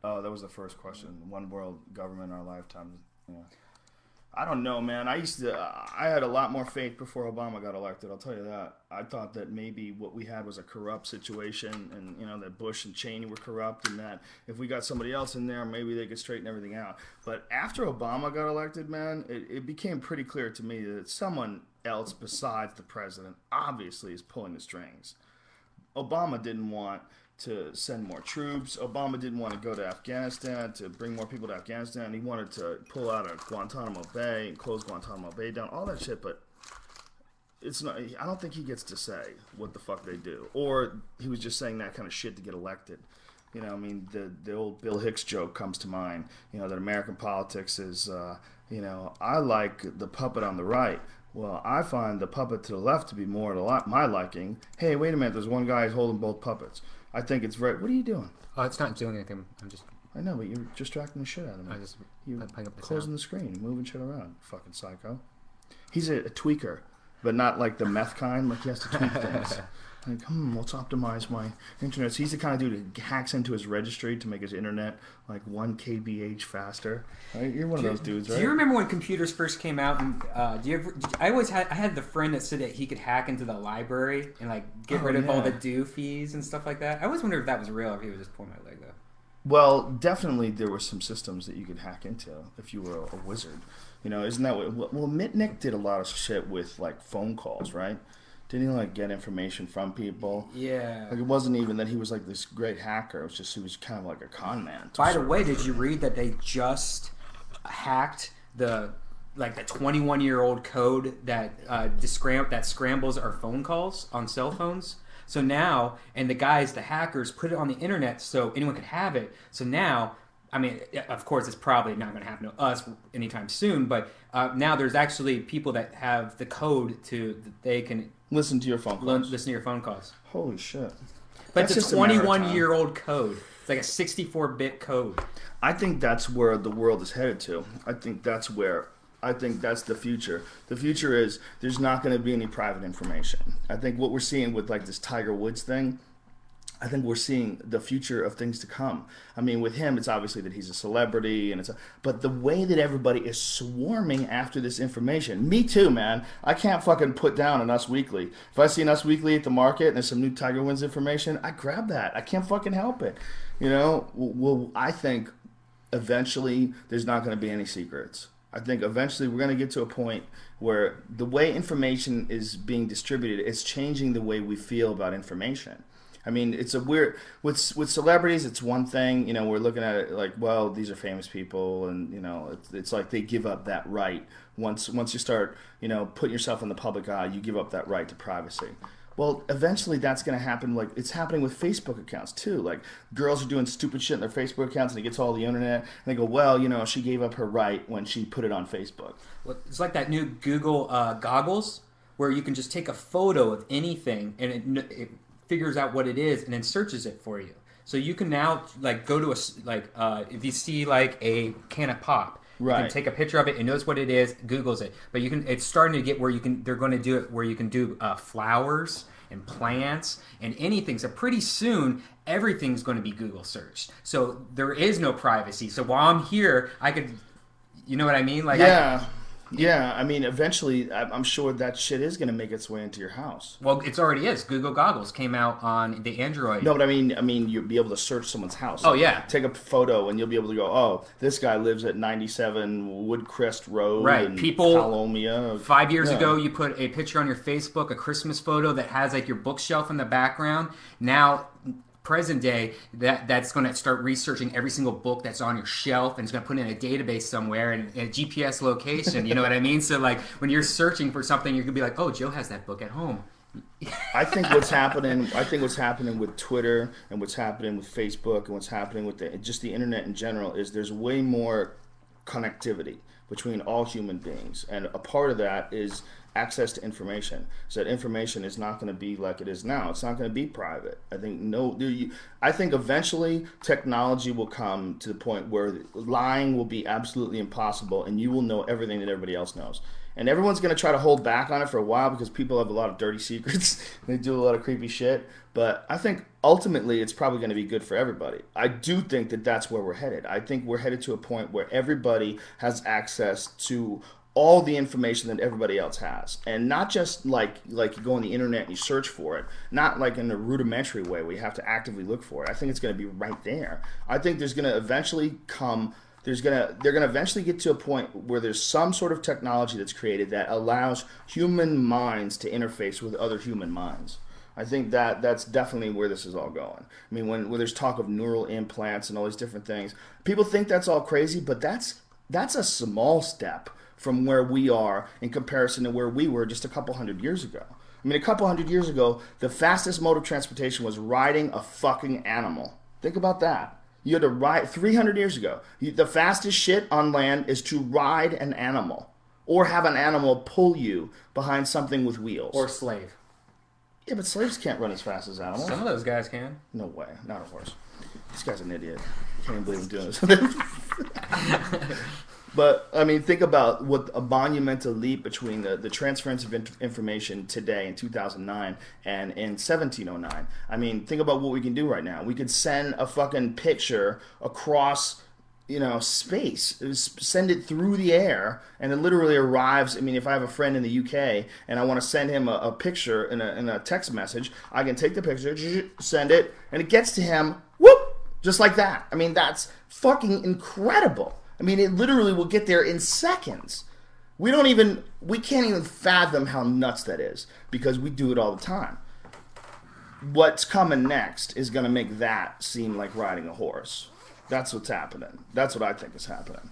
Oh, that was the first question. One world government in our lifetime. Yeah. I don't know, man. I had a lot more faith before Obama got elected. I'll tell you that. I thought that maybe what we had was a corrupt situation, and that Bush and Cheney were corrupt, and that if we got somebody else in there, maybe they could straighten everything out. But after Obama got elected, man, it became pretty clear to me that someone else besides the president obviously is pulling the strings. Obama didn't want to send more troops. Obama didn't want to go to Afghanistan, to bring more people to Afghanistan. He wanted to pull out of Guantanamo Bay and close Guantanamo Bay down, all that shit, but it's not. I don't think he gets to say what the fuck they do. Or he was just saying that kind of shit to get elected. I mean, the old Bill Hicks joke comes to mind, that American politics is, I like the puppet on the right. Well, I find the puppet to the left to be more to my liking. Hey, wait a minute, there's one guy holding both puppets. I think it's very... What are you doing? Oh, it's not doing anything. I'm just... I know, but you're distracting the shit out of me. You're closing the screen, moving shit around. Fucking psycho. He's a tweaker, but not like the meth kind. Like, he has to tweak things. Like, let's optimize my internet. So he's the kind of dude who hacks into his registry to make his internet like 1 kbh faster. Right? You're one of those dudes, right? Do you remember when computers first came out? And I had the friend that said that he could hack into the library and like get rid of all the due fees and stuff like that. I always wondered if that was real or if he was just pulling my leg though. Well, definitely there were some systems that you could hack into if you were a wizard. Isn't that what... Well, Mitnick did a lot of shit with like phone calls, right? Didn't he like get information from people? Yeah. Like, it wasn't even that he was like this great hacker. It was just he was kind of like a con man. By the way, did you read that they just hacked the 21-year-old code that scrambles our phone calls on cell phones? So now, and the hackers put it on the internet so anyone could have it. So now, I mean, of course, it's probably not going to happen to us anytime soon, but now there's actually people that have the code that they can listen to your phone calls. Listen to your phone calls. Holy shit. But it's a 21-year-old code. It's like a 64-bit code. I think that's where the world is headed to. I think that's the future. The future is there's not going to be any private information. I think what we're seeing with like this Tiger Woods thing, I think we're seeing the future of things to come. I mean, with him, it's obviously that he's a celebrity, but the way that everybody is swarming after this information, me too, man. I can't fucking put down an Us Weekly. If I see an Us Weekly at the market and there's some new Tiger Woods information, I grab that. I can't fucking help it. Well, I think eventually there's not going to be any secrets. I think eventually we're going to get to a point where the way information is being distributed is changing the way we feel about information. I mean, it's a weird... With celebrities, it's one thing. We're looking at it like, well, these are famous people, and, it's like they give up that right. Once you start, putting yourself in the public eye, you give up that right to privacy. Well, eventually that's going to happen. Like, it's happening with Facebook accounts, too. Like, girls are doing stupid shit in their Facebook accounts, and it gets all the internet. And they go, well, she gave up her right when she put it on Facebook. Well, it's like that new Google goggles, where you can just take a photo of anything, and it figures out what it is and then searches it for you. So you can now like go to if you see like a can of pop, right, you can take a picture of it. It knows what it is, Googles it. But it's starting to get where they're going to do it where you can do flowers and plants and anything. So pretty soon everything's going to be Google searched. So there is no privacy. So while I'm here, I could, you know what I mean? Like yeah. Yeah, I mean, eventually, I'm sure that shit is going to make its way into your house. Well, it already is. Google Goggles came out on the Android. No, but I mean, you'll be able to search someone's house. Oh, yeah. Take a photo, and you'll be able to go, oh, this guy lives at 97 Woodcrest Road in Palomia. 5 years ago, you put a picture on your Facebook, a Christmas photo that has, like, your bookshelf in the background. Now... present day, that's going to start researching every single book that's on your shelf, and it's going to put it in a database somewhere and a GPS location. You know what I mean? So like when you're searching for something, you're going to be like, oh, Joe has that book at home. I think what's happening with Twitter and what's happening with Facebook and what's happening with just the internet in general is there's way more connectivity between all human beings, and a part of that is access to information. So that information is not going to be like it is now. It's not going to be private. I think eventually technology will come to the point where lying will be absolutely impossible, and you will know everything that everybody else knows. And everyone's going to try to hold back on it for a while because people have a lot of dirty secrets. They do a lot of creepy shit. But I think ultimately it's probably going to be good for everybody. I do think that that's where we're headed. I think we're headed to a point where everybody has access to all the information that everybody else has, and not just like you go on the internet and you search for it, not like in a rudimentary way where you have to actively look for it. I think it's going to be right there. I think there's going to eventually come they're going to eventually get to a point where there's some sort of technology that's created that allows human minds to interface with other human minds. I think that's definitely where this is all going. I mean, when there's talk of neural implants and all these different things, people think that's all crazy, but that's a small step from where we are in comparison to where we were just a couple hundred years ago. I mean, a couple hundred years ago, the fastest mode of transportation was riding a fucking animal. Think about that. You had to ride 300 years ago. The fastest shit on land is to ride an animal or have an animal pull you behind something with wheels. Or slave. Yeah, but slaves can't run as fast as animals. Some of those guys can. No way. Not a horse. This guy's an idiot. I can't even believe I'm doing this. But, I mean, think about what a monumental leap between the transference of information today in 2009 and in 1709. I mean, think about what we can do right now. We could send a fucking picture across, space. Send it through the air, and it literally arrives. I mean, if I have a friend in the UK and I want to send him a picture in a text message, I can take the picture, send it, and it gets to him, whoop, just like that. I mean, that's fucking incredible. I mean, it literally will get there in seconds. We can't even fathom how nuts that is because we do it all the time. What's coming next is going to make that seem like riding a horse. That's what's happening. That's what I think is happening.